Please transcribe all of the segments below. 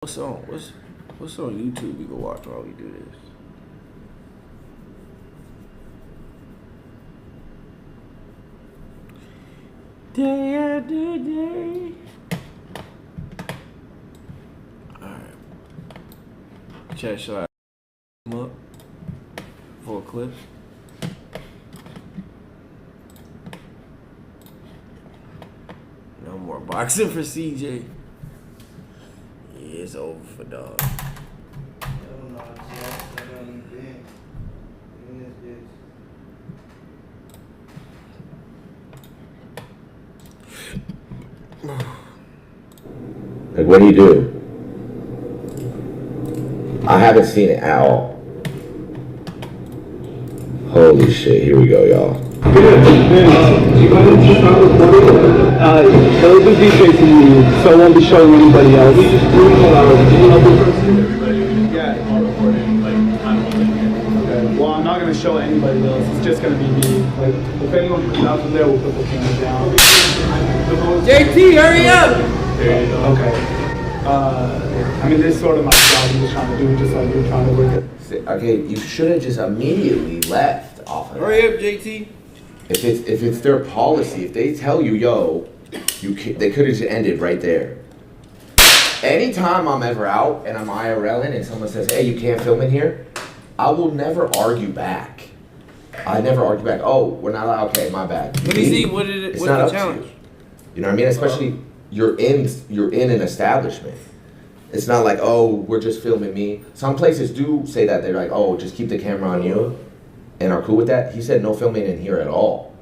What's on YouTube we can watch while we do this? Day after day. Alright. Chat, should I come up for a clip? No more boxing for CJ. It's over for dog. Like, what do you do? I haven't seen it at all. Holy shit, here we go, y'all. It'll be facing me, so I won't be showing anybody else. Okay, well, I'm not going to show anybody else. It's just going to be me. Like, if anyone puts it out from there, we'll put the camera down. JT, hurry up! Okay. I mean, this is sort of my job. I'm just trying to do it just like you're trying to work it. Okay, you should have just immediately left off of that. Hurry up, JT. If it's their policy, if they tell you, yo, they could have just ended right there. Anytime I'm ever out and I'm IRLing and someone says, hey, you can't film in here, I will never argue back. I never argue back. Oh, we're not allowed. Okay, my bad. Let me see what's the challenge. You know what I mean? Especially you're in an establishment. It's not like, oh, we're just filming me. Some places do say that. They're like, oh, just keep the camera on you and are cool with that. He said no filming in here at all.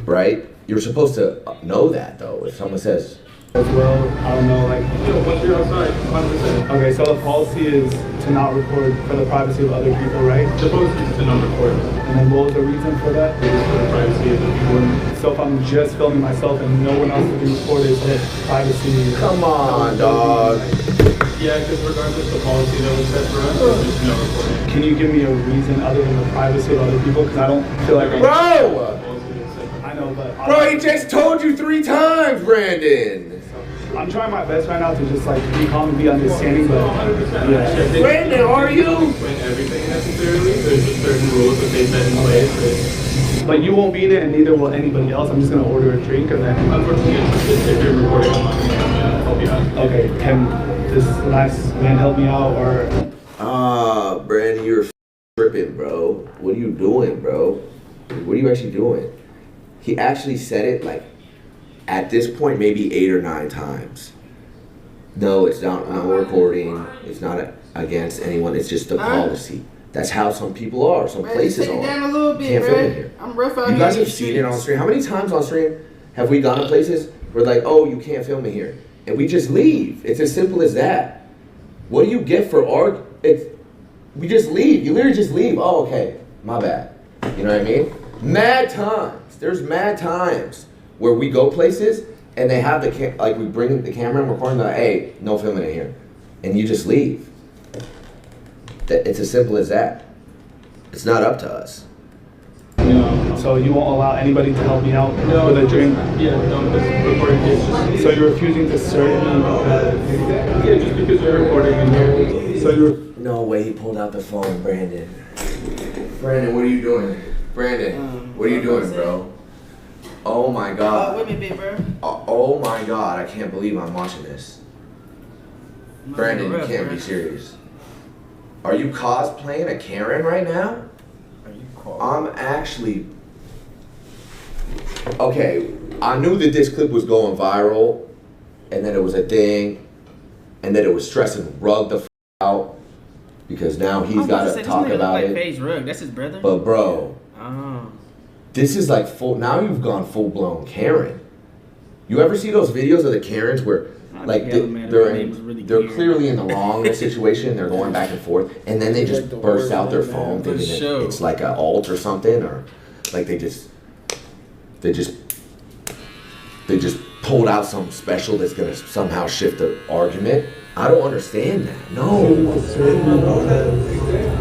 Right? You're supposed to know that, though. If someone says... As well, I don't know, like... Once you're outside, 100%. Okay, so the policy is to not record for the privacy of other people, right? The policy is to not record. And then what was the reason for that? It is for the privacy of the people. So if I'm just filming myself and no one else will be recorded, so that's privacy... Come on, dog. Yeah, because regardless of the policy that was set for us, there's just no recording. Can you give me a reason other than the privacy of other people? Because I don't feel like... Bro! I know, but... Bro, he just told you 3 times, Brandon. I'm trying my best right now to just like be calm and be understanding, but... 100%. Yeah. Brandon, are you? Explain everything necessarily. There's just certain rules that they set in place. But you won't be there and neither will anybody else. I'm just going to order a drink and then... Unfortunately, if you're recording online, we can't help you out. Okay, can this nice man help me out or... Brandon, you're tripping, bro. What are you doing, bro? What are you actually doing? He actually said it like at this point maybe 8 or 9 times. No, it's not no recording. It's not against anyone. It's just the policy. That's how some people are. Some places are. Down a little bit, can't film in here. I'm rough out You here. guys have seen it on stream. How many times on stream have we gone to places where like, oh, you can't film in here, and we just leave? It's as simple as that. What do you get for we just leave. You literally just leave. Oh, okay, my bad. You know what I mean? Mad times. There's mad times where we go places and they have we bring the camera and recording. Like, hey, no filming in here, and you just leave. It's as simple as that. It's not up to us. No. So you won't allow anybody to help me out with a drink? Yeah, no, because recording is just... So you're refusing to serve me because... Yeah, just because you're recording in here. So you're... No way he pulled out the phone, Brandon. Brandon, what are you doing? Brandon, what are you doing, bro? Oh my God. With me, big bro. Oh my God, I can't believe I'm watching this. Brandon, you can't be serious. Are you cosplaying a Karen right now? I'm actually... Okay, I knew that this clip was going viral, and that it was a thing, and that it was stressing Rug the out, because now he's got to talk about it. Faze Rug, that's his brother. But bro, oh. This is like now you've gone full blown Karen. You ever see those videos of the Karens where like they're clearly in the wrong situation, they're going back and forth, and then they just burst out their phone thinking that it's like an alt or something, or like they just pulled out some special that's gonna somehow shift the argument. I don't understand that. No.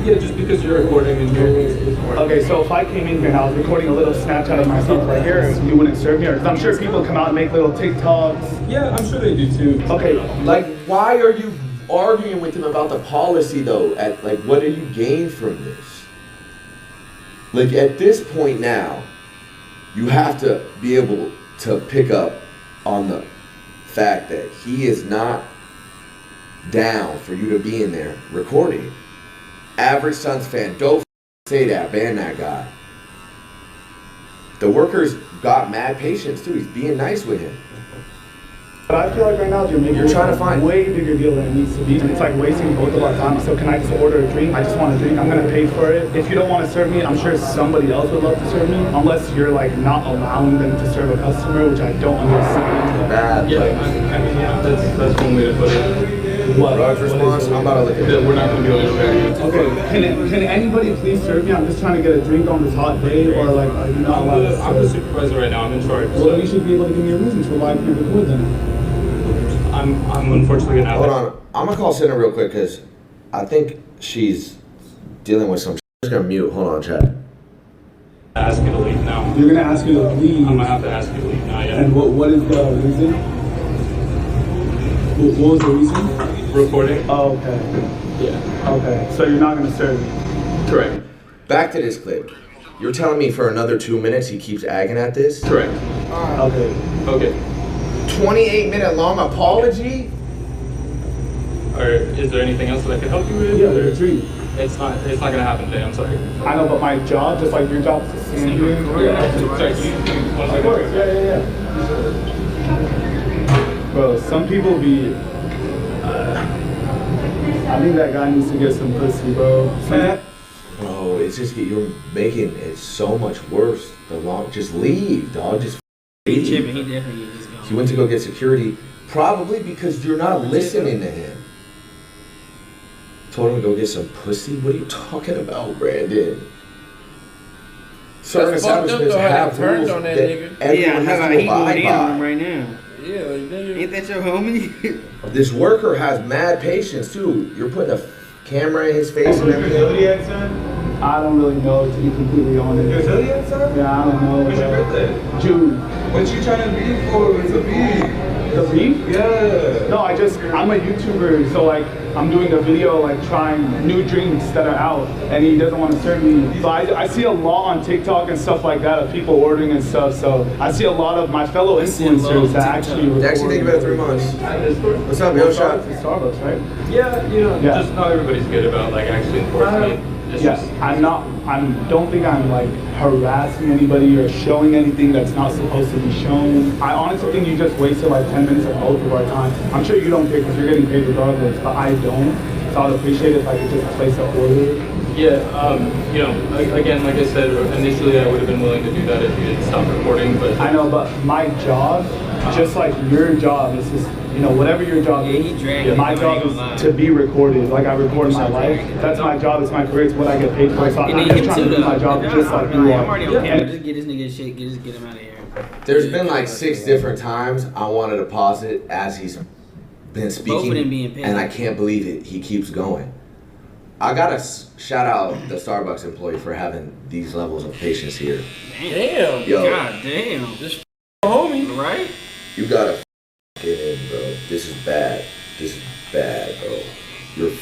Yeah, just because you're recording in here. Okay, so if I came in here and I was recording a little Snapchat of myself right here, you wouldn't serve me? Or, 'cause I'm sure people come out and make little TikToks. Yeah, I'm sure they do too. Okay, like why are you arguing with him about the policy though? Like, what do you gain from this? Like, at this point now, you have to be able to pick up on the fact that he is not down for you to be in there recording. Average Suns fan, don't say that, ban that guy. The workers got mad patience too. He's being nice with him. But I feel like right now you're making You're trying to find a way bigger deal than it needs to be. And it's like wasting both of our time. So can I just order a drink? I just want a drink. I'm gonna pay for it. If you don't want to serve me, I'm sure somebody else would love to serve me. Unless you're like not allowing them to serve a customer, which I don't understand. bad. Yeah, I mean, yeah, that's one way to put it. What? Rod's response, I'm about to look at That it. we're not going to be able to variance. Okay, can anybody please serve me? I'm just trying to get a drink on this hot day, or like, are you not allowed to I'm the serve? supervisor right now. I'm in charge. Well, then you should be able to give me a reason for why I can't record them. I'm unfortunately gonna have Hold on, I'm gonna call Cinna real quick because I think she's dealing with some. I'm just gonna mute. Hold on, chat. to ask you to leave now. You're gonna ask you to leave. I'm gonna have to ask you to leave now. Yeah. And what is the reason? What was the reason? Recording. Oh, okay. Yeah. Okay. So you're not gonna serve me. Correct. Back to this clip. You're telling me for another 2 minutes he keeps agging at this? Correct. Okay. Okay. 28-minute long apology? Or is there anything else that I can help you with? Yeah, Or- the drink. It's not gonna happen today. I'm sorry. I know, but my job, just like your job, is to stand here. Sorry. One Of second. course. Yeah. Bro, some people be. I think that guy needs to get some pussy, bro. Bro, it's just you're making it so much worse. Just leave, dog. Just He leave. tripping. He definitely just going. He went to go get security, probably because you're not listening to him. Told him to go get some pussy. What are you talking about, Brandon? Certain That's fucked up, establishments though, how have they turned rules on that that nigga. everyone has to he going abide in on him by. right now. Yeah, like, nigga. Ain't that your homie? This worker has mad patience too. You're putting a camera in his face and everything. Zodiac sign? I don't really know, to be completely honest. Your zodiac sign? Yeah, I don't know. When's your bro. birthday? June. What you trying to be for? It's a beef. The beef? Yeah. No, I'm a YouTuber, so like, I'm doing a video like trying new drinks that are out, and he doesn't want to serve me. So I see a lot on TikTok and stuff like that of people ordering and stuff, so I see a lot of my fellow see a lot on influencers that actually record. Jackson, think about 3 months. What's up, yo? Shot. Starbucks, right? Yeah, you know, Yeah. just not everybody's good about like actually enforcing it. It's Yes, just don't think I'm like harassing anybody or showing anything that's not supposed to be shown. I honestly think you just wasted like 10 minutes of both of our time. I'm sure you don't care because you're getting paid regardless, but I don't. So I'd appreciate it if I could just place an order. Yeah, you know, again, like I said, initially I would have been willing to do that if you didn't stop recording, but I know, but my job, just like your job, is just, you know, whatever your job Yeah, he is, dragged it. my I ain't job gonna lie. is to be recorded. Like I record my life. That's my job, it's my career, it's what I get paid for. So And I'm then just him trying too, to do though. my job just like you I'm are. already on Yeah. camera. Just get this nigga his shit. Just get him out of here. There's been like 6 different times I wanted to pause it as he's been speaking, them being paid. and I can't believe it. He keeps going. I gotta shout out the Starbucks employee for having these levels of patience here. Damn. Yo, God damn. Homie. Right? you gotta get in, bro. This is bad. This is bad, bro. You're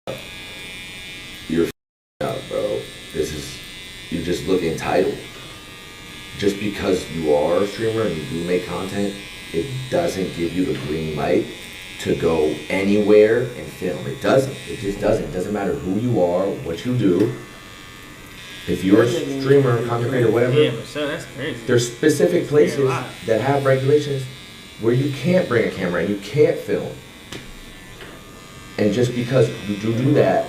up. You're up, bro. You just look entitled. Just because you are a streamer and you do make content, it doesn't give you the green light to go anywhere and film. It doesn't. It just doesn't. It doesn't matter who you are, what you do. If you're a streamer, content creator, whatever, Yeah, but so that's crazy. there's specific places Yeah, a lot. that have regulations where you can't bring a camera and you can't film. And just because you do that,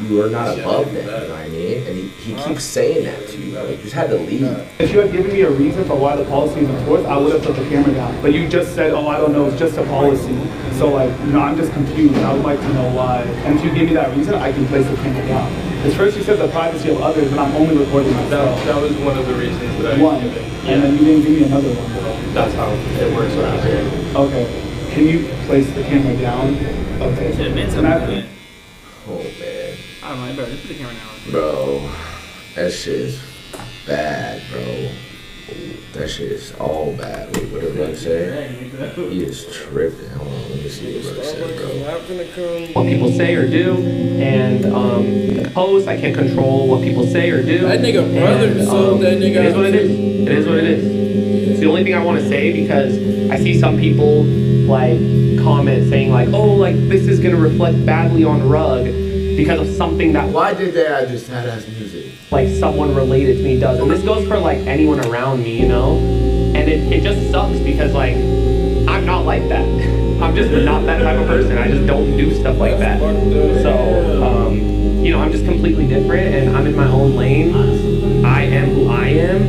you are not above that, you know what I mean? And he keeps saying that to you. Like, you just had to leave. If you had given me a reason for why the policy is enforced, I would have put the camera down. But you just said, oh, I don't know, it's just a policy. So like, you know, I'm just confused. I would like to know why. And if you give me that reason, I can place the camera down. Because first you said the privacy of others, but I'm only recording myself. that was one of the reasons that I One. And then you didn't give me another one. that's how it works around here. Okay. Can you place the camera down? Okay. Should have been Can I- something good. Oh, man. I don't know, bro. Just put the camera down. Bro, that shit is bad, bro. That shit is all bad. Wait, what did Rug say? He is tripping. Hold on, let me see what Rug said, bro. What people say or do, and the post, I can't control what people say or do. That nigga brother sold that nigga. It is what it is. It is what it is. It's the only thing I want to say because I see some people like comment saying like, oh, like this is gonna reflect badly on Rug because of something that Why did they add this badass music? like someone related to me does, and this goes for like anyone around me, you know. And it just sucks because like I'm not like that. I'm just not that type of person. I just don't do stuff like that. So you know, I'm just completely different, and I'm in my own lane. I am who I am,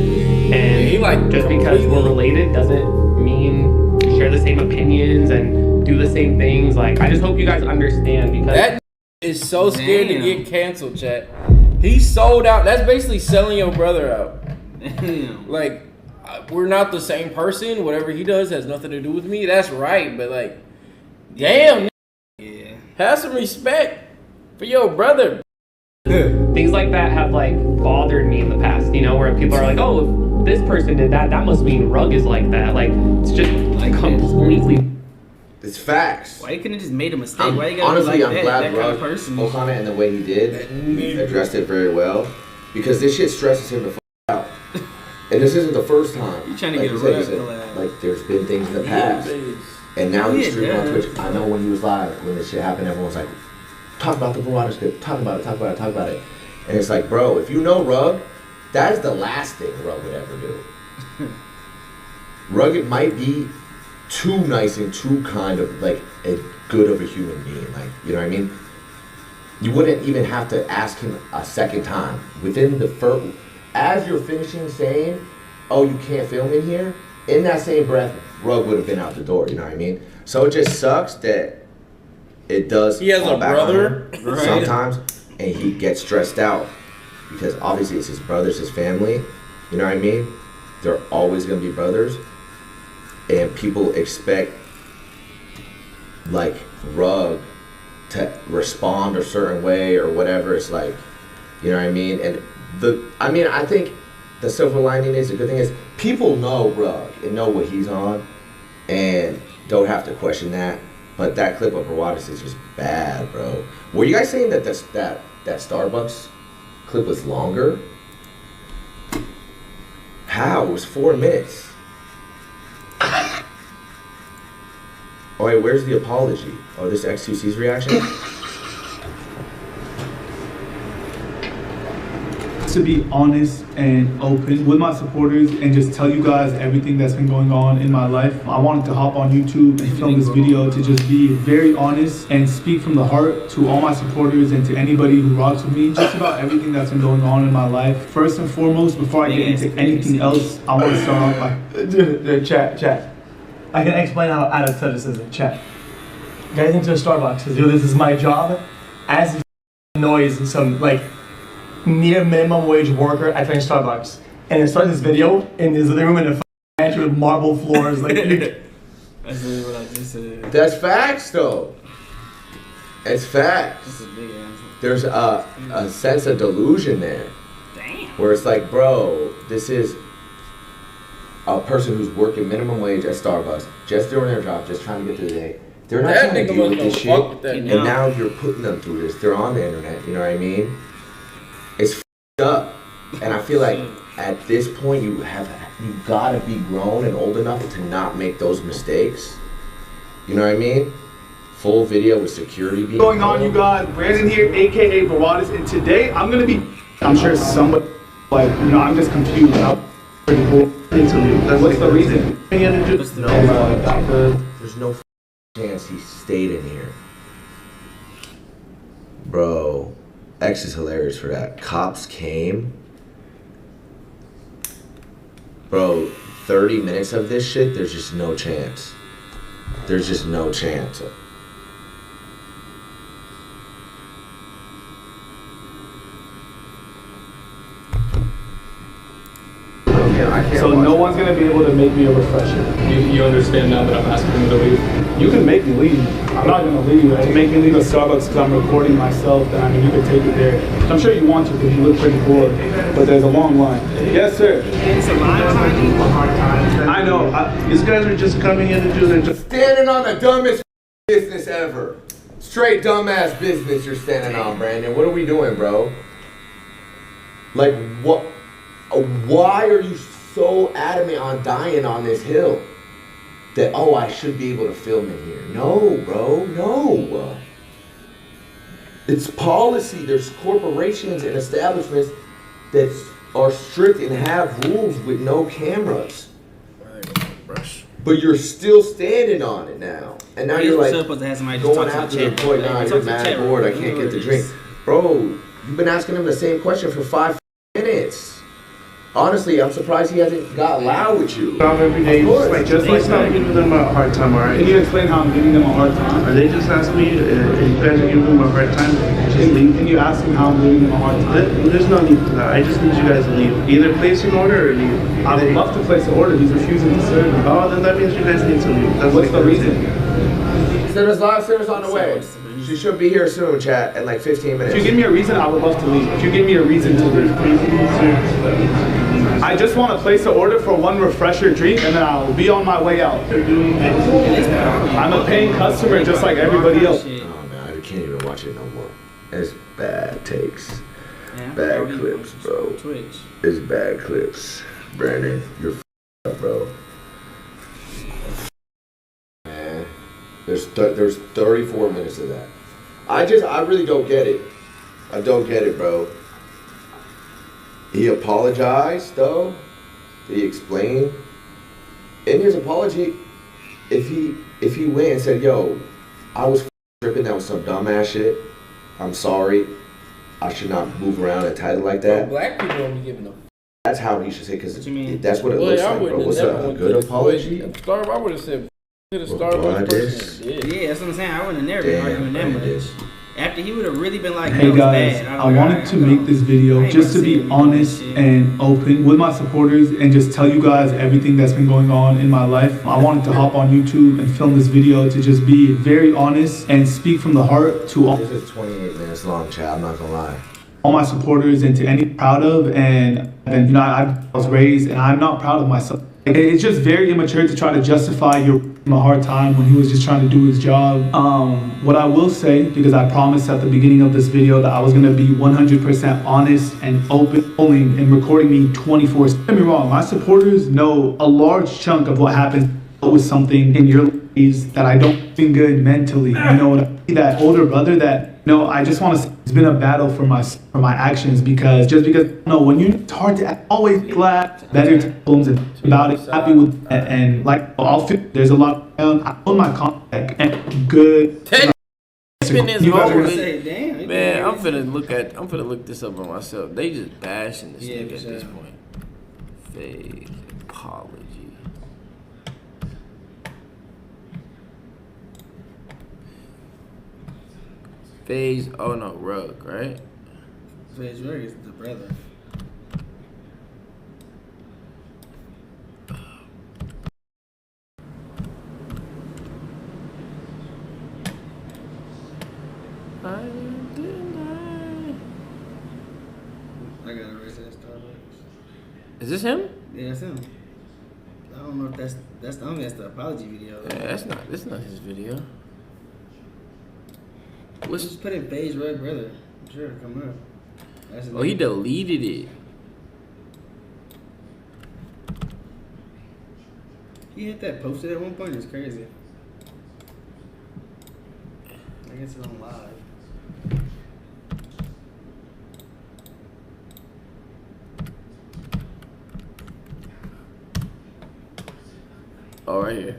and just because we're related doesn't mean we share the same opinions and do the same things. Like, I just hope you guys understand because That is so scared to get canceled, chat. He sold out. That's basically selling your brother out. Damn. Like, we're not the same person. Whatever he does has nothing to do with me. That's right. But like, damn, Yeah. have some respect for your brother. things like that have like bothered me in the past, you know, where people are like, oh, if this person did that, that must mean Rug is like that. Like, it's just like completely. It's facts. Why you couldn't have just made a mistake? Why you gotta Honestly, be like I'm glad that kind Rug of person? spoke on it in the way he did. He addressed it very well. Because this shit stresses him the fuck out. And this isn't the first time. You trying to like get a you Rug said, collab. like, there's been things in the past. And now he's streaming on Twitch. I know when he was live, when this shit happened, everyone's like, talk about the Barada script, talk about it, talk about it, talk about it. And it's like, bro, if you know Rug, that is the last thing Rug would ever do. Rug, it might be too nice and too kind of like a good of a human being. Like, you know what I mean? You wouldn't even have to ask him a second time. Within the first, as you're finishing saying, oh, you can't film in here, in that same breath, Rug would have been out the door, you know what I mean? So it just sucks that it does. He has fall a back brother, on him right? sometimes, and he gets stressed out because obviously it's his brothers, his family, you know what I mean? They're always gonna be brothers, and people expect like Rug to respond a certain way or whatever. It's like, you know what I mean? And I think the silver lining is, the good thing is, people know Rug and know what he's on and don't have to question that. But that clip of Baradas is just bad, bro. Were you guys saying that that Starbucks clip was longer? How? It was 4 minutes. Oh wait, where's the apology? Oh, this X2C's reaction? To be honest and open with my supporters and just tell you guys everything that's been going on in my life. I wanted to hop on YouTube and film this video to just be very honest and speak from the heart to all my supporters and to anybody who rocks with me, just about everything that's been going on in my life. First and foremost, before I get into anything else, I want to start off by chat. I can explain how out of touch this is in chat. Guys into a Starbucks, because this is my job as noise and some like near minimum wage worker at French Starbucks, and I started this video in his living room in a pantry with marble floors. Like, That's literally what I just said. That's facts, though. It's facts. This is a big ass. There's a sense of delusion there, Damn. where it's like, bro, this is a person who's working minimum wage at Starbucks, just doing their job, just trying to get through the day. They're not That trying to nigga deal with must this go fuck shit, with that and nigga. now you're putting them through this. They're on the internet, you know what I mean? It's f***ed up, and I feel like at this point you gotta be grown and old enough to not make those mistakes. You know what I mean? Full video with security being going on, you guys? Brandon here, aka Baradas, and today I'm sure somebody like, you know, I'm just confused. I'm pretty cool interview. What's the reason? There's no f- chance he stayed in here. Bro, X is hilarious for that. Cops came. Bro, 30 minutes of this shit, there's just no chance. There's just no chance. I can't So watch no it. one's gonna be able to make me a refresher. You understand now that I'm asking him to leave? You can make me leave. I'm not gonna leave. If you make me leave at Starbucks because I'm recording myself, then I mean you can take it there. I'm sure you want to because you look pretty bored. But there's a long line. Yes, sir. It's a line behind you. I know. These guys are just coming in and doing their Standing on the dumbest business ever. Straight dumbass business you're standing on, Brandon. What are we doing, bro? Like, what? Why are you so adamant on dying on this hill? That, oh, I should be able to film in here. No, bro, no. It's policy. There's corporations and establishments that are strict and have rules with no cameras. But you're still standing on it now. And now you're like supposed to have somebody just going talk to after the the chat. boy, Like, nah, talk you're to the mad chat bored, I room. can't You know get the what it drink. is. Bro, you've been asking him the same question for 5 minutes. Honestly, I'm surprised he hasn't got loud with you. every day. Of course. Just like stop giving them a hard time, alright? Can you explain how I'm giving them a hard time? Are they just asking me if you guys are giving them a hard time? Just leave. Can you ask him how I'm giving them a hard time? There's no need for that. I just need you guys to leave. Either place an order or leave. I would love to place an order. He's refusing to serve me. Oh, then that means you guys need to leave. That's What's like the reason? Service live, service on the way. She should be here soon, chat, in like 15 minutes. If you give me a reason, I would love to leave. If you give me a reason to leave. I just want to place an order for one refresher drink and then I'll be on my way out. I'm a paying customer just like everybody else. Oh man, I can't even watch it no more. It's bad takes. Yeah, Bad already clips, posted bro. on Twitch. It's bad clips. Brandon, you're up, bro. Man, there's 34 minutes of that. I really don't get it. I don't get it, bro. He apologized, though. Did he explain? In his apology, if he went and said, yo, I was tripping, that was some dumbass shit. I'm sorry. I should not move around and title like that. Black people don't be giving them. That's how he should say, because What you mean? that's what it Well, looks I like, bro. wouldn't What's have a never went good to apology? I would have said to the Well, Starbucks this- person. Yeah. Yeah, that's what I'm saying. I wouldn't have never been Damn, arguing that Brandon. much. After he would have really been like, Hey "Yo, it's guys, bad." I was like, wanted "Alright, to I'm make gonna- this video I ain't just to about be say you honest shit. and open with my supporters and just tell you guys everything that's been going on in my life. I wanted to hop on YouTube and film this video to just be very honest and speak from the heart to all This is 28 minutes long, chat. I'm not gonna lie. my supporters and to any proud of and you know I was raised and I'm not proud of myself. It's just very immature to try to justify your a hard time when he was just trying to do his job. What I will say, because I promised at the beginning of this video that I was gonna be 100% honest and open and recording me 24/7. Don't get me wrong, my supporters know a large chunk of what happened was something in your lives that I don't feel good mentally. You know, that older brother that, you know, I just want to say it's been a battle for my actions because when it's hard to always laugh, better times and about it, happy with and like I'll feel there's a lot I own my contact and good. Spin this You guys are moment. gonna Say, damn, he Man, been I'm finna look this up on myself. They just bashing this Yeah, nigga for at this sure. point. Faze apology. Faze, oh no, Rug, right? Faze Rug is the brother. I got a race at Starbucks. Is this him? Yeah, that's him. I don't know if that's the only that's the apology video. Yeah, that's not his video. Let's just put in Faze Rug brother. I'm sure it'll come up. That's his Oh, he name. deleted it. He hit that posted at one point. It's crazy. I guess it's on live. Oh, right here.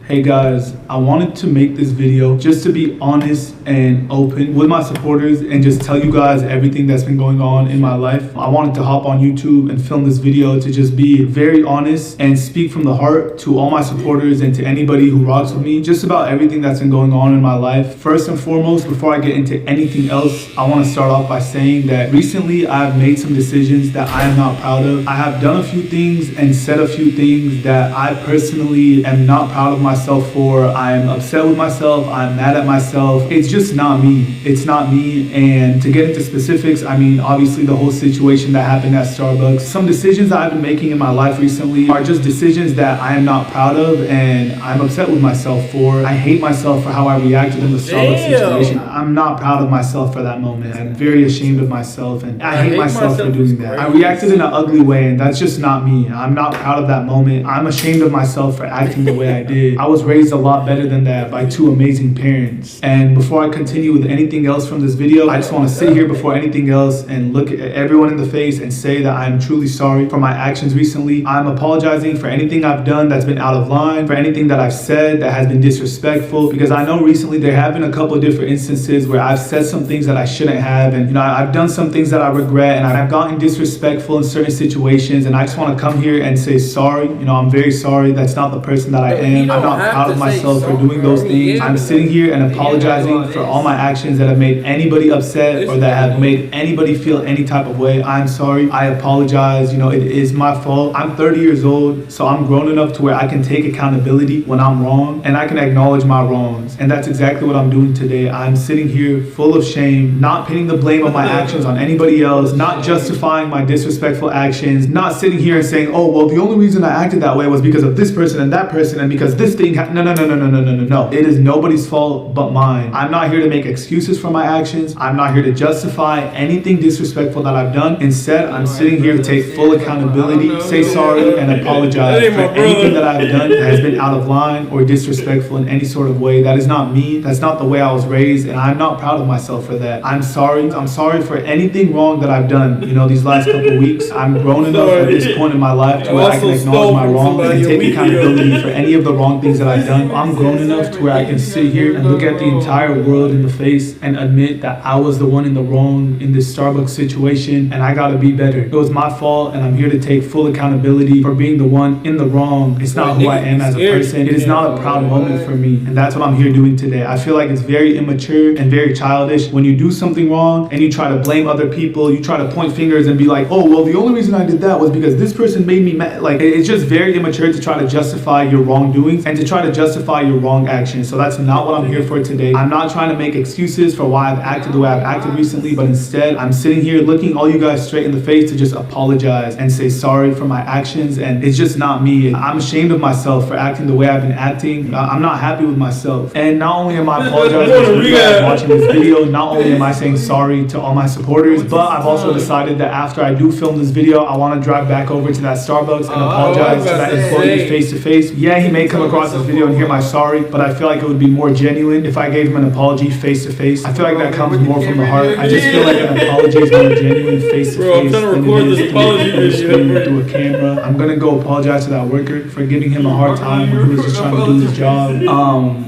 Hey guys, I wanted to make this video just to be honest and open with my supporters and just tell you guys everything that's been going on in my life. I wanted to hop on YouTube and film this video to just be very honest and speak from the heart to all my supporters and to anybody who rocks with me, just about everything that's been going on in my life. First and foremost, before I get into anything else, I want to start off by saying that recently I've made some decisions that I am not proud of. I have done a few things and said a few things that I personally am not proud of myself for. I'm upset with myself. I'm mad at myself. It's just not me. It's not me. And to get into specifics, I mean, obviously the whole situation that happened at Starbucks. Some decisions that I've been making in my life recently are just decisions that I am not proud of and I'm upset with myself for. I hate myself for how I reacted in the Starbucks situation. I'm not proud of myself for that moment. I'm very ashamed of myself and I hate myself for doing that. I reacted in an ugly way and that's just not me. I'm not proud of that moment. I'm ashamed of myself for acting the way I did. I was raised a lot better than that by two amazing parents. And before I continue with anything else from this video, I just want to sit here before anything else and look at everyone in the face and say that I am truly sorry for my actions recently. I'm apologizing for anything I've done that's been out of line, for anything that I've said that has been disrespectful, because I know recently there have been a couple of different instances where I've said some things that I shouldn't have, and I've done some things that I regret, and I've gotten disrespectful in certain situations, and I just want to come here and say sorry. I'm very sorry. That's not the person that I am. I'm not proud of myself for doing those things. I'm sitting here and apologizing for all my actions that have made anybody upset or that have made anybody feel any type of way. I'm sorry. I apologize. It is my fault. I'm 30 years old, so I'm grown enough to where I can take accountability when I'm wrong and I can acknowledge my wrongs. And that's exactly what I'm doing today. I'm sitting here full of shame, not pinning the blame of my actions on anybody else, not justifying my disrespectful actions, not sitting here and saying, oh, well, the only reason I acted that way was because of this person and that person and because this thing happened. No. It is nobody's fault but mine. I'm not here to make excuses for my actions. I'm not here to justify anything disrespectful that I've done. Instead, I'm sitting here to take full accountability, say sorry, and apologize for anything that I've done that has been out of line or disrespectful in any sort of way. That is not me. That's not the way I was raised, and I'm not proud of myself for that. I'm sorry. I'm sorry for anything wrong that I've done, these last couple of weeks. I'm grown enough at this point in my life to where I can acknowledge my wrongs and take accountability for any of the wrong things that I've done. I'm grown enough to where I can sit here and look at the entire world in the face and admit that I was the one in the wrong in this Starbucks situation and I gotta be better. It was my fault and I'm here to take full accountability for being the one in the wrong. It's not who I am as a person. It is not a proud moment for me, and that's what I'm here doing today. I feel like it's very immature and very childish when you do something wrong and you try to blame other people. You try to point fingers and be like, oh, well, the only reason I did that was because this person made me mad. Like, it's just very immature to try to justify your wrongdoings and to try to justify your wrong actions. So that's not what I'm here for today. I'm not trying to make excuses for why I've acted the way I've acted recently, but instead I'm sitting here looking all you guys straight in the face to just apologize and say sorry for my actions. And it's just not me. I'm ashamed of myself for acting the way I've been acting. I'm not happy with myself. And not only am I apologizing for you guys watching this video, not only am I saying sorry to all my supporters, but I've also decided that after I do film this video, I want to drive back over to that Starbucks and apologize to that employee face to face. Yeah, he may come across this video and hear my sorry, but I feel like it would be more genuine if I gave him an apology face to face. I feel like that comes more from the heart. I just feel like an apology is more genuine face to face than it is through a camera. I'm gonna go apologize to that worker for giving him a hard time when he was just trying to do his job.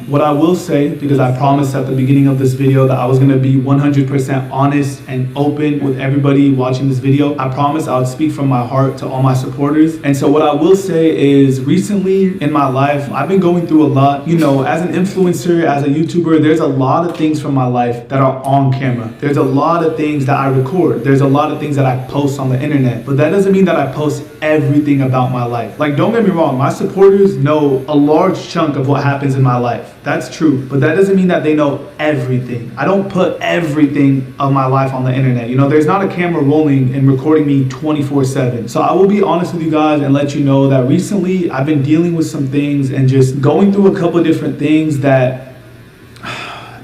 What I will say, because I promised at the beginning of this video that I was gonna be 100% honest and open with everybody watching this video, I promised I would speak from my heart to all my supporters. And so what I will say is recently in my life, I've been going through a lot. As an influencer, as a YouTuber, there's a lot of things from my life that are on camera. There's a lot of things that I record. There's a lot of things that I post on the internet. But that doesn't mean that I post everything about my life. Like, don't get me wrong, my supporters know a large chunk of what happens in my life. That's true. But that doesn't mean that they know everything. I don't put everything of my life on the internet. There's not a camera rolling and recording me 24/7. So I will be honest with you guys and let you know that recently I've been dealing with some things and just going through a couple of different things that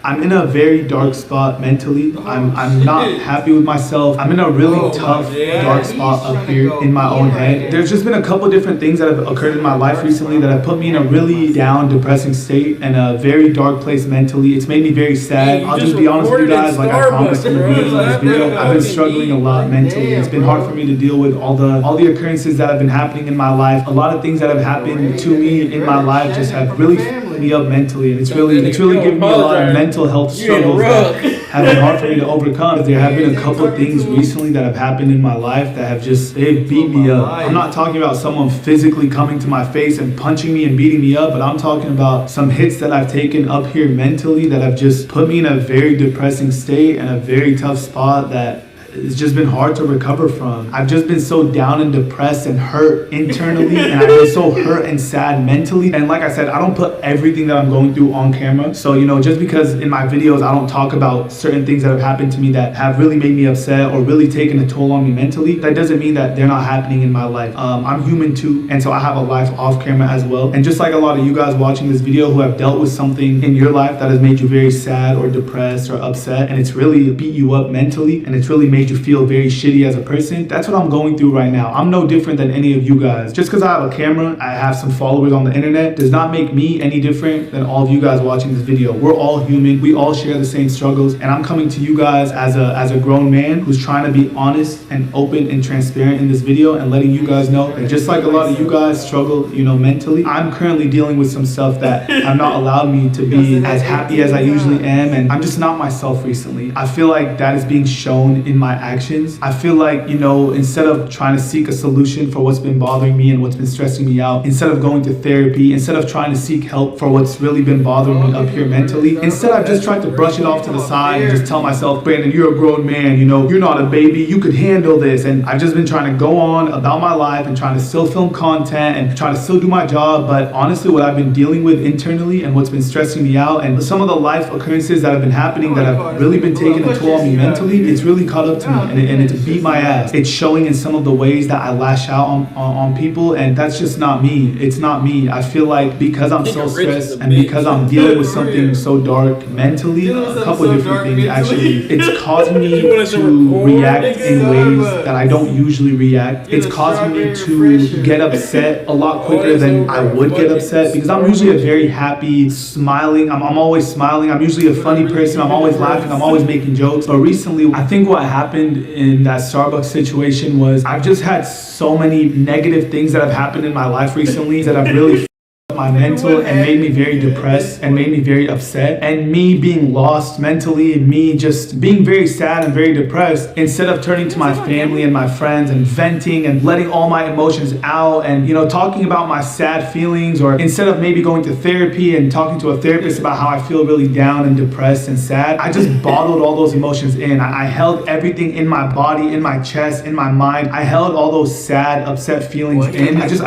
I'm in a very dark spot mentally. I'm not happy with myself. I'm in a really tough, dark spot up here in my own head. There's just been a couple different things that have occurred in my life recently that have put me in a really down, depressing state and a very dark place mentally. It's made me very sad. I'll just be honest with you guys, like I promised in the beginning of this video, I've been struggling a lot mentally. It's been hard for me to deal with all the occurrences that have been happening in my life. A lot of things that have happened to me in my life just have really me up mentally, and it's really given me a lot of mental health struggles that have been hard for me to overcome. There have been a couple of things recently that have happened in my life that have they've beat me up. I'm not talking about someone physically coming to my face and punching me and beating me up, but I'm talking about some hits that I've taken up here mentally that have just put me in a very depressing state and a very tough spot that it's just been hard to recover from. I've just been so down and depressed and hurt internally, and I've been so hurt and sad mentally. And like I said, I don't put everything that I'm going through on camera. So, you know, just because in my videos I don't talk about certain things that have happened to me that have really made me upset or really taken a toll on me mentally, that doesn't mean that they're not happening in my life. I'm human too, and so I have a life off camera as well. And just like a lot of you guys watching this video who have dealt with something in your life that has made you very sad or depressed or upset, and it's really beat you up mentally, and it's really made you feel very shitty as a person, that's what I'm going through right now. I'm no different than any of you guys. Just because I have a camera, I have some followers on the internet, does not make me any different than all of you guys watching this video. We're all human. We all share the same struggles, and I'm coming to you guys as a grown man who's trying to be honest and open and transparent in this video and letting you guys know that just like a lot of you guys struggle, you know, mentally, I'm currently dealing with some stuff that have not allowed me to be as happy as I usually am, and I'm just not myself recently. I feel like that is being shown in my actions. I feel like, you know, instead of trying to seek a solution for what's been bothering me and what's been stressing me out, instead of going to therapy, instead of trying to seek help for what's really been bothering me up here mentally, instead I've just tried to brush it off to the side and just tell myself, Brandon, you're a grown man, you know, you're not a baby, you could handle this. And I've just been trying to go on about my life and trying to still film content and trying to still do my job. But honestly, what I've been dealing with internally and what's been stressing me out and some of the life occurrences that have been happening that have really been taking a toll on me mentally, it's really caught up to me, and it's beat my ass. It's showing in some of the ways that I lash out on people, and that's just not me. It's not me. I feel like because I'm so stressed and because I'm dealing with something so dark mentally, a couple of different things actually, it's causing me to react in ways that I don't usually react. It's causing me to get upset a lot quicker than I would get upset, because I'm usually a very happy, smiling, I'm always smiling, I'm usually a funny person, I'm always laughing, I'm always making jokes. But recently, I think what happened in that Starbucks situation was I've just had so many negative things that have happened in my life recently that have really my mental and made me very depressed and made me very upset, and me being lost mentally and me just being very sad and very depressed, instead of turning to my family and my friends and venting and letting all my emotions out and, you know, talking about my sad feelings, or instead of maybe going to therapy and talking to a therapist about how I feel really down and depressed and sad, I just bottled all those emotions in. I held everything in my body, in my chest, in my mind. I held all those sad, upset feelings in. I just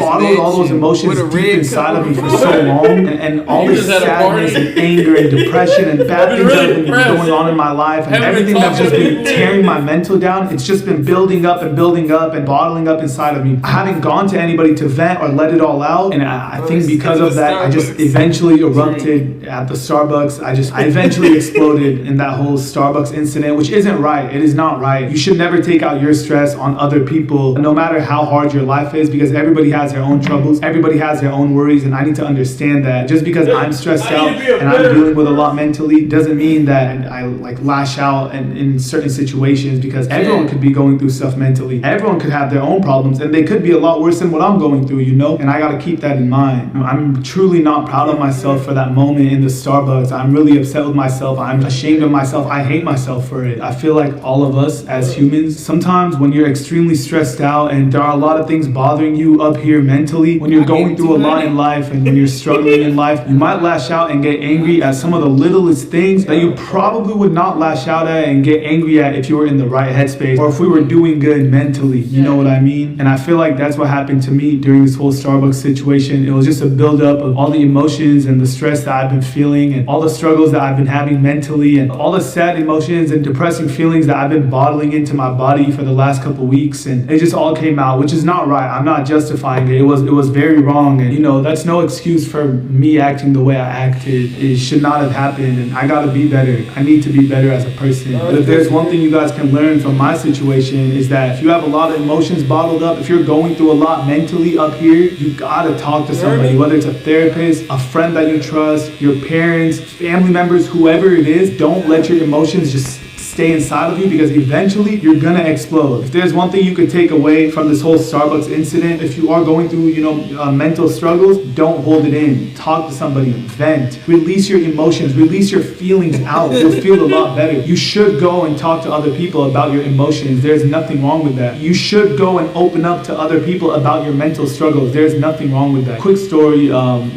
bottled all those emotions deep inside of me for so long, and all this sadness and anger and depression and bad things that have been going on in my life, and everything that's just been tearing my mental down, it's just been building up and bottling up inside of me. I haven't gone to anybody to vent or let it all out, and I think because of that, I just eventually erupted at the Starbucks. I eventually exploded in that whole Starbucks incident, which isn't right. It is not right. You should never take out your stress on other people, no matter how hard your life is, because everybody has their own troubles, everybody has their own worries, and I need to understand that just because I'm stressed out and I'm dealing with a lot mentally doesn't mean that I like lash out in certain situations, because everyone could be going through stuff mentally. Everyone could have their own problems, and they could be a lot worse than what I'm going through, you know? And I gotta keep that in mind. I'm truly not proud of myself for that moment in the Starbucks. I'm really upset with myself. I'm ashamed of myself. I hate myself for it. I feel like all of us as humans, sometimes when you're extremely stressed out and there are a lot of things bothering you up here mentally, when you're going through a lot in life and when you're struggling in life, you might lash out and get angry at some of the littlest things that you probably would not lash out at and get angry at if you were in the right headspace, or if we were doing good mentally, you know what I mean? And I feel like that's what happened to me during this whole Starbucks situation. It was just a buildup of all the emotions and the stress that I've been feeling and all the struggles that I've been having mentally and all the sad emotions and depressing feelings that I've been bottling into my body for the last couple weeks, and it just all came out, which is not right. I'm not justifying it. It was very wrong, and you know, that's no excuse for me acting the way I acted. It should not have happened, and I gotta be better. I need to be better as a person. But if there's one thing you guys can learn from my situation, is that if you have a lot of emotions bottled up, if you're going through a lot mentally up here, you gotta talk to somebody, whether it's a therapist, a friend that you trust, your parents, family members, whoever it is. Don't let your emotions just stay inside of you because eventually you're gonna explode. If there's one thing you could take away from this whole Starbucks incident, if you are going through, mental struggles, don't hold it in. Talk to somebody, vent, release your emotions, release your feelings out. You'll feel a lot better. You should go and talk to other people about your emotions. There's nothing wrong with that. You should go and open up to other people about your mental struggles. There's nothing wrong with that. Quick story,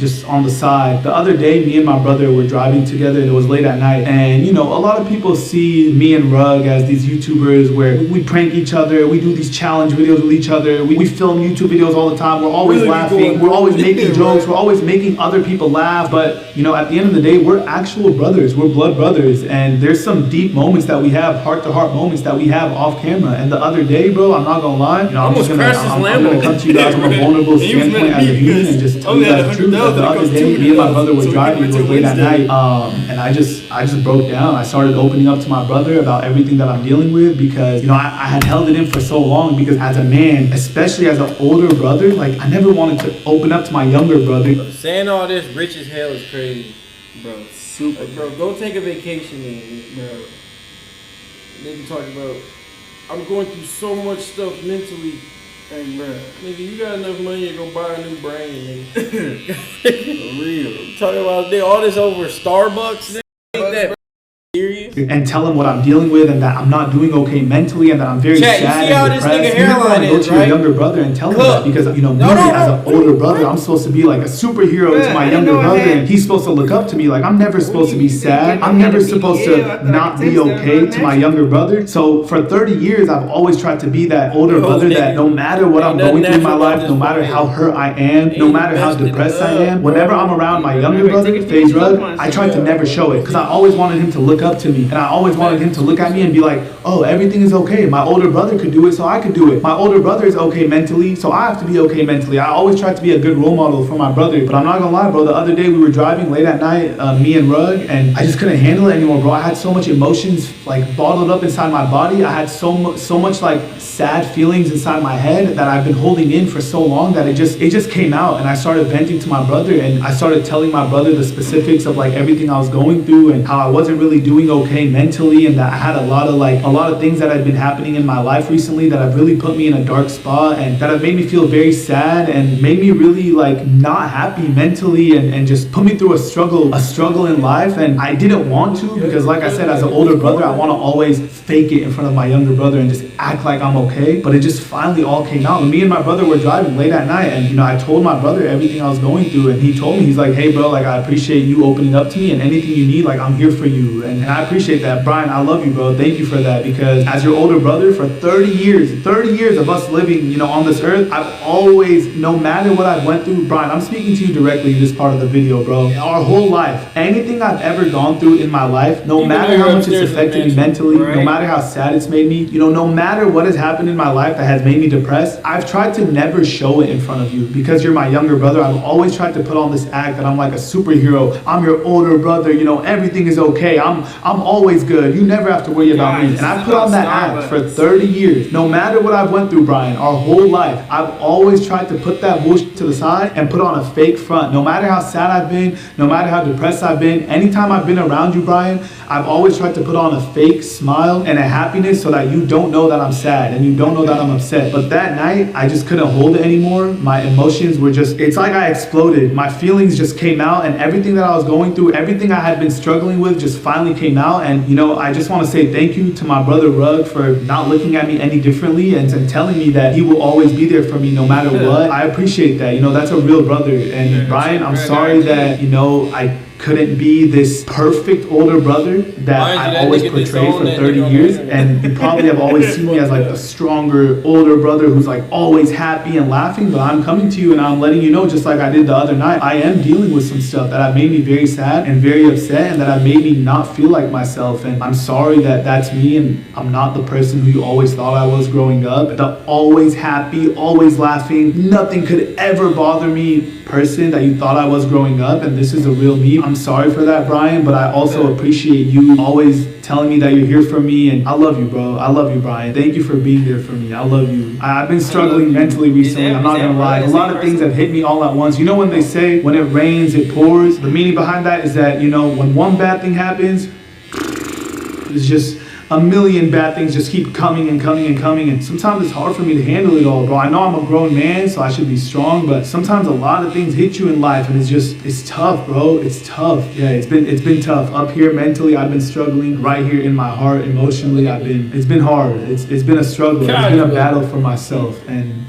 just on the side. The other day, me and my brother were driving together. It was late at night, and a lot of people see me and Rug as these YouTubers where we prank each other, we do these challenge videos with each other, we film YouTube videos all the time, we're always laughing, we're always making jokes, we're always making other people laugh, but at the end of the day, we're actual brothers, we're blood brothers, and there's some deep moments that we have, heart-to-heart moments that we have off camera. And the other day, bro, I'm not gonna lie, I'm gonna come to you guys from a vulnerable standpoint as a human and just tell you guys the truth. The other day, me and my brother were driving, it was late at night, and I just broke down. I started opening up to my brother about everything that I'm dealing with because, I had held it in for so long because as a man, especially as an older brother, like, I never wanted to open up to my younger brother. Saying all this rich as hell is crazy, bro. Super. Like, bro, go take a vacation, bro. Nigga talking about, I'm going through so much stuff mentally. Hey, bro, nigga, you got enough money to go buy a new brain, nigga. For real. Talking about all this over Starbucks, nigga. Ain't that serious? And tell him what I'm dealing with and that I'm not doing okay mentally and that I'm very sad and depressed. You never want to go to your younger brother and tell him that because, me as an older brother, I'm supposed to be like a superhero to my younger brother and he's supposed to look up to me. Like, I'm never supposed to be sad. I'm never supposed to not be okay to my younger brother. So for 30 years, I've always tried to be that older brother that no matter what I'm going through in my life, no matter how hurt I am, no matter how depressed I am, whenever I'm around my younger brother, Faze Rug, I tried to never show it because I always wanted him to look up to me and I always wanted him to look at me and be like, oh, everything is okay. My older brother could do it, so I could do it. My older brother is okay mentally, so I have to be okay mentally. I always tried to be a good role model for my brother, but I'm not gonna lie, bro, the other day we were driving late at night, me and Rug, and I just couldn't handle it anymore, bro. I had so much emotions like bottled up inside my body. I had so much like sad feelings inside my head that I've been holding in for so long that it just came out, and I started venting to my brother, and I started telling my brother the specifics of like everything I was going through and how I wasn't really doing okay mentally, and that I had a lot of things that had been happening in my life recently that have really put me in a dark spot and that have made me feel very sad and made me really like not happy mentally and just put me through a struggle in life. And I didn't want to because, like I said, as an older brother, I want to always fake it in front of my younger brother and just act like I'm okay. But it just finally all came out. And me and my brother were driving late at night, and I told my brother everything I was going through, and he told me, he's like, hey bro, like, I appreciate you opening up to me, and anything you need, like, I'm here for you. And I appreciate that. Brian, I love you, bro. Thank you for that, because as your older brother for 30 years of us living, on this earth, I've always, no matter what I've went through, Brian, I'm speaking to you directly in this part of the video, bro. Our whole life, anything I've ever gone through in my life, no matter how much it's affected me mentally, no matter how sad it's made me, no matter what has happened in my life that has made me depressed, I've tried to never show it in front of you because you're my younger brother. I've always tried to put on this act that I'm like a superhero. I'm your older brother, everything is okay. I'm always good. You never have to worry about me. And I put on that act for 30 years. No matter what I've went through, Brian, our whole life, I've always tried to put that bullshit to the side and put on a fake front. No matter how sad I've been, no matter how depressed I've been, anytime I've been around you, Brian, I've always tried to put on a fake smile and a happiness so that you don't know that I'm sad and you don't know that I'm upset. But that night, I just couldn't hold it anymore. My emotions were it's like I exploded. My feelings just came out, and everything that I was going through, everything I had been struggling with just finally came out. And, I just want to say thank you to my brother Rug for not looking at me any differently and telling me that he will always be there for me no matter what. I appreciate that. That's a real brother. And Brian, I'm sorry that, I couldn't be this perfect older brother that I always portrayed for 30 years, and you probably have always seen me as like a stronger older brother who's like always happy and laughing. But I'm coming to you and I'm letting you know, just like I did the other night, I am dealing with some stuff that have made me very sad and very upset, and that have made me not feel like myself. And I'm sorry that that's me, and I'm not the person who you always thought I was growing up, the always happy, always laughing, nothing could ever bother me person that you thought I was growing up. And this is a real me. I'm sorry for that, Brian, but I also appreciate you always telling me that you're here for me, and I love you, bro. I love you, Brian. Thank you for being there for me. I love you. I've been struggling mentally recently. I'm not gonna lie. A lot of things have hit me all at once. When they say when it rains, it pours, the meaning behind that is that, when one bad thing happens, it's just a million bad things just keep coming and coming and coming, and sometimes it's hard for me to handle it all, bro. I know I'm a grown man, so I should be strong, but sometimes a lot of things hit you in life, and it's tough, bro. It's tough. Yeah, it's been tough. Up here mentally, I've been struggling. Right here in my heart, emotionally, it's been hard. It's been a struggle. It's been a battle for myself, and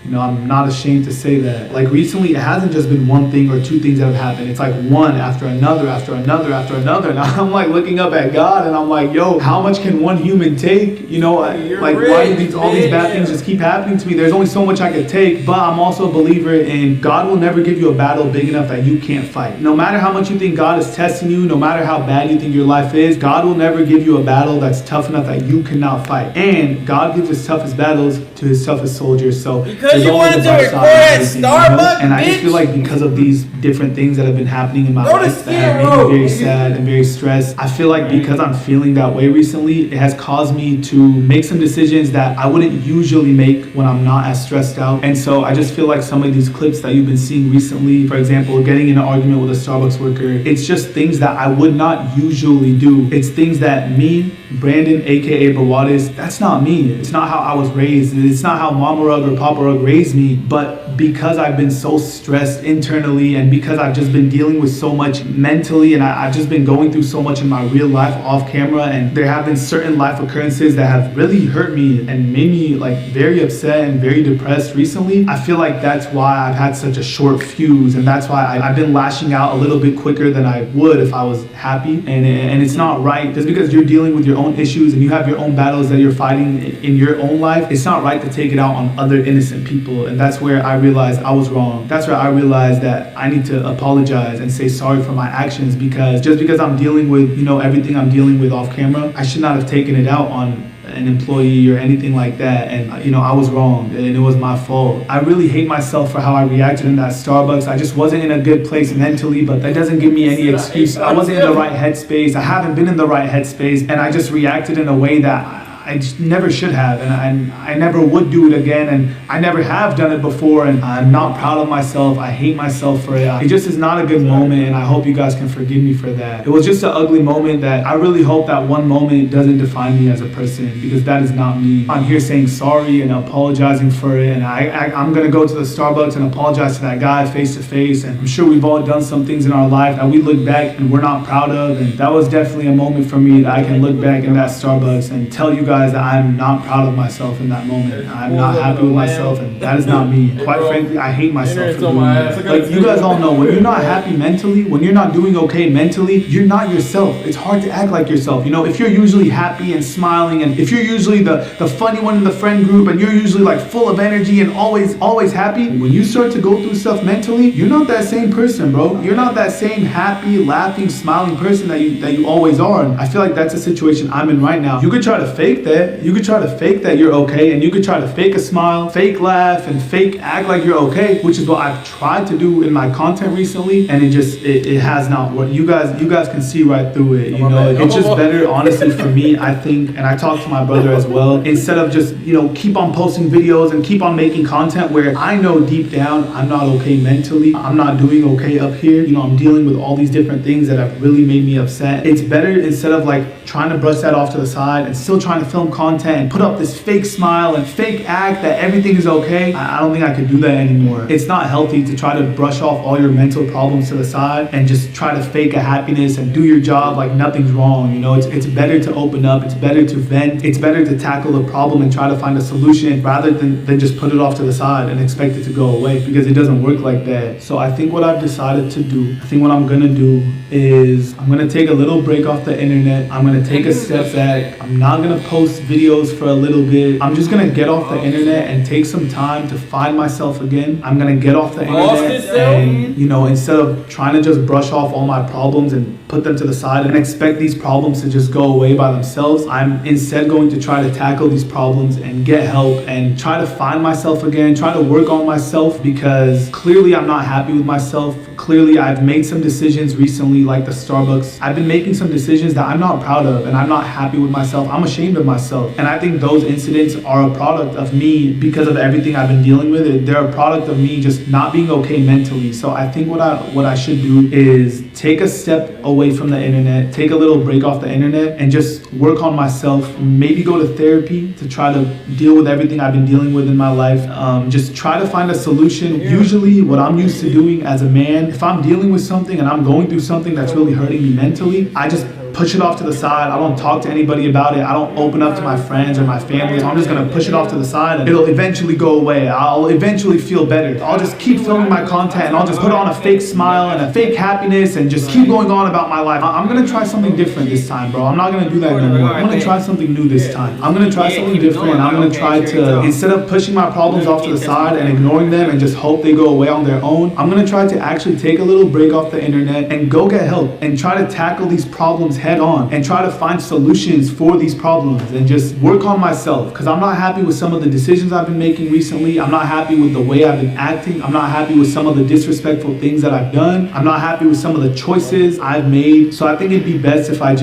you know, I'm not ashamed to say that. Like recently, it hasn't just been one thing or two things that have happened. It's like one after another, after another, after another. And I'm like looking up at God and I'm like, yo, how much can one human take? You know, like why do all these bad things just keep happening to me? There's only so much I could take, but I'm also a believer in God will never give you a battle big enough that you can't fight. No matter how much you think God is testing you, no matter how bad you think your life is, God will never give you a battle that's tough enough that you cannot fight. And God gives his toughest battles to his toughest soldiers. So because you wanted to record at Starbucks, and I just feel like because of these different things that have been happening in my life that have made me very sad and very stressed, I feel like because I'm feeling that way recently, it has caused me to make some decisions that I wouldn't usually make when I'm not as stressed out. And so I just feel like some of these clips that you've been seeing recently, for example, getting in an argument with a Starbucks worker, it's just things that I would not usually do. It's things that me, Brandon, aka Bawadis, that's not me. It's not how I was raised. It's not how Mama Rug or Papa Rug raised me. But because I've been so stressed internally and because I've just been dealing with so much mentally and I've just been going through so much in my real life off camera, and there have been certain life occurrences that have really hurt me and made me like very upset and very depressed recently, I feel like that's why I've had such a short fuse, and that's why I've been lashing out a little bit quicker than I would if I was happy. And it's not right. Just because you're dealing with your own issues and you have your own battles that you're fighting in your own life, it's not right to take it out on other innocent people. And that's where I realized I was wrong. That's where I realized that I need to apologize and say sorry for my actions, because just because I'm dealing with, you know, everything I'm dealing with off camera, I should not have taken it out on an employee or anything like that. And you know, I was wrong and it was my fault. I really hate myself for how I reacted in that Starbucks. I just wasn't in a good place mentally, but that doesn't give me any excuse. I wasn't in the right headspace. I haven't been in the right headspace, and I just reacted in a way that I just never should have, and I never would do it again, and I never have done it before, and I'm not proud of myself. I hate myself for it. It just is not a good moment, and I hope you guys can forgive me for that. It was just an ugly moment that I really hope that one moment doesn't define me as a person, because that is not me. I'm here saying sorry and apologizing for it, and I'm gonna go to the Starbucks and apologize to that guy face to face, and I'm sure we've all done some things in our life that we look back and we're not proud of, and that was definitely a moment for me that I can look back in that Starbucks and tell you guys that I'm not proud of myself in that moment. I'm not happy with myself, and that is not me. Quite frankly, I hate myself for doing that. Like, you guys all know, when you're not happy mentally, when you're not doing okay mentally, you're not yourself. It's hard to act like yourself. You know, if you're usually happy and smiling, and if you're usually the funny one in the friend group, and you're usually like full of energy and always happy, when you start to go through stuff mentally, you're not that same person, bro. You're not that same happy, laughing, smiling person that you always are. And I feel like that's a situation I'm in right now. You could try to fake that. You could try to fake that you're okay, and you could try to fake a smile, fake laugh, and fake act like you're okay, which is what I've tried to do in my content recently, and it has not worked. You guys can see right through it. You know, it's just better, honestly, for me, I think, and I talked to my brother as well, instead of just, you know, keep on posting videos and keep on making content where I know deep down I'm not okay mentally, I'm not doing okay up here, you know, I'm dealing with all these different things that have really made me upset. It's better, instead of like trying to brush that off to the side and still trying to film content and put up this fake smile and fake act that everything is okay, I don't think I could do that anymore. It's not healthy to try to brush off all your mental problems to the side and just try to fake a happiness and do your job like nothing's wrong. You know, it's better to open up, it's better to vent, it's better to tackle a problem and try to find a solution rather than just put it off to the side and expect it to go away, because it doesn't work like that. So I think what I've decided to do, I think what I'm gonna do is I'm gonna take a little break off the internet. I'm gonna take a step back. I'm not gonna post videos for a little bit. I'm just gonna get off the internet and take some time to find myself again. I'm gonna get off the internet and, you know, instead of trying to just brush off all my problems and put them to the side and expect these problems to just go away by themselves, I'm instead going to try to tackle these problems and get help and try to find myself again, try to work on myself, because clearly I'm not happy with myself. Clearly I've made some decisions recently, like the Starbucks. I've been making some decisions that I'm not proud of, and I'm not happy with myself. I'm ashamed of myself. And I think those incidents are a product of me, because of everything I've been dealing with. They're a product of me just not being okay mentally. So I think what I should do is take a step away from the internet, take a little break off the internet, and just work on myself. Maybe go to therapy to try to deal with everything I've been dealing with in my life. Just try to find a solution. Usually what I'm used to doing as a man, if I'm dealing with something and I'm going through something that's really hurting me mentally, I just push it off to the side. I don't talk to anybody about it. I don't open up to my friends or my family. So I'm just gonna push it off to the side and it'll eventually go away. I'll eventually feel better. I'll just keep filming my content and I'll just put on a fake smile and a fake happiness and just keep going on about my life. I'm gonna try something different this time, bro. I'm not gonna do that no more. I'm gonna try something new this time. I'm gonna try something different and I'm gonna try to, instead of pushing my problems off to the side and ignoring them and just hope they go away on their own, I'm gonna try to actually take a little break off the internet and go get help and try to tackle these problems head on and try to find solutions for these problems and just work on myself, because I'm not happy with some of the decisions I've been making recently. I'm not happy with the way I've been acting. I'm not happy with some of the disrespectful things that I've done. I'm not happy with some of the choices I've made. So I think it'd be best if I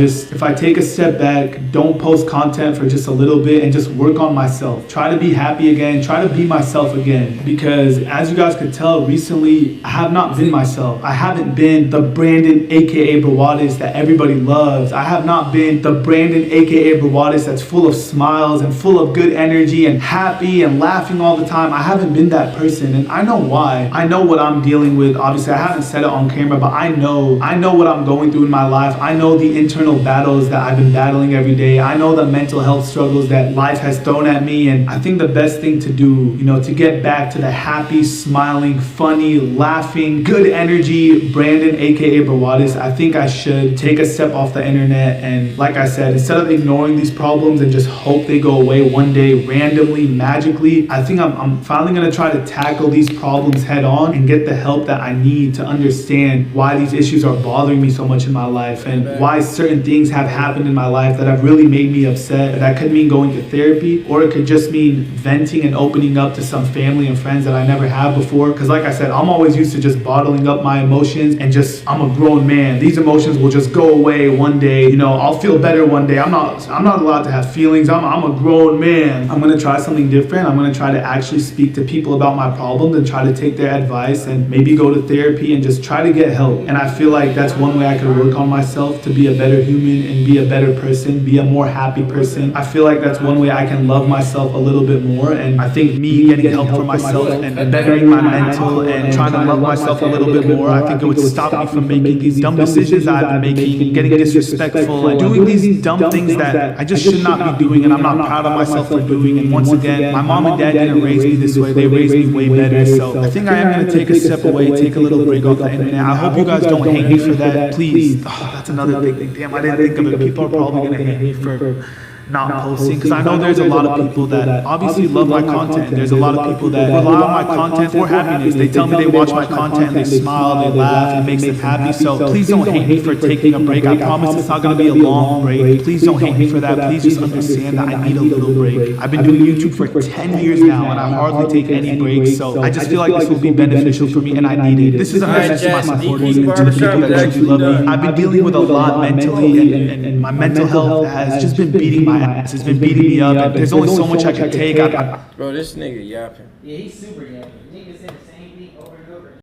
take a step back, don't post content for just a little bit and just work on myself. Try to be happy again, try to be myself again, because as you guys could tell recently, I have not been myself. I haven't been the Brandon aka Brawadis that everybody loves. I have not been the Brandon aka Brawadis that's full of smiles and full of good energy and happy and laughing all the time. I haven't been that person, and I know why. I know what I'm dealing with. Obviously I haven't said it on camera, but I know what I'm going through in my life. I know the internal battles that I've been battling every day. I know the mental health struggles that life has thrown at me, and I think the best thing to do, to get back to the happy, smiling, funny, laughing, good energy Brandon aka Brawadis, I think I should take a step off the internet and, like I said, instead of ignoring these problems and just hope they go away one day randomly, magically, I think I'm finally gonna try to tackle these problems head on and get the help that I need to understand why these issues are bothering me so much in my life and why certain things have happened in my life that have really made me upset. That could mean going to therapy, or it could just mean venting and opening up to some family and friends that I never have before. Because like I said, I'm always used to just bottling up my emotions and just, I'm a grown man. These emotions will just go away one day. I'll feel better one day. I'm not allowed to have feelings. I'm a grown man. I'm gonna try something different. I'm gonna try to actually speak to people about my problems and try to take their advice and maybe go to therapy and just try to get help. And I feel like that's one way I could work on myself to be a better human and be a better person, be a more happy person. I feel like that's one way I can love myself a little bit more. And I think me getting help for myself and bettering my mental and trying to love myself a little bit more, I think it would stop me from making these dumb decisions I've been making, getting disrespectful and doing these dumb things that I just should not be doing and I'm not proud of myself for doing. And once again, my mom and dad didn't raise me this way. They raised me way better. So I think I am going to take a step away, take a little break off the internet. I hope you guys don't hate me for that. Please. That's another big thing. Damn, I didn't think of it. People are probably going to hate me for not posting, because I know there's a lot of people that obviously love my content. There's a lot of people that rely on my content for happiness. They tell me they watch my content, they smile, they laugh, it makes them happy. So please don't hate me for taking a break. I promise it's not going to be a long break. Please don't hate me for that. Please just understand that I need a little break. I've been doing YouTube for 10 years now and I hardly take any breaks. So I just feel like this will be beneficial for me and I need it. This is a message to my supporters and to the people that truly love me. I've been dealing with a lot mentally and my mental health has just been beating my ass. It's been beating me up and there's only so much I can take. Bro, this nigga yapping. Yeah, he's super yapping. Niggas in the same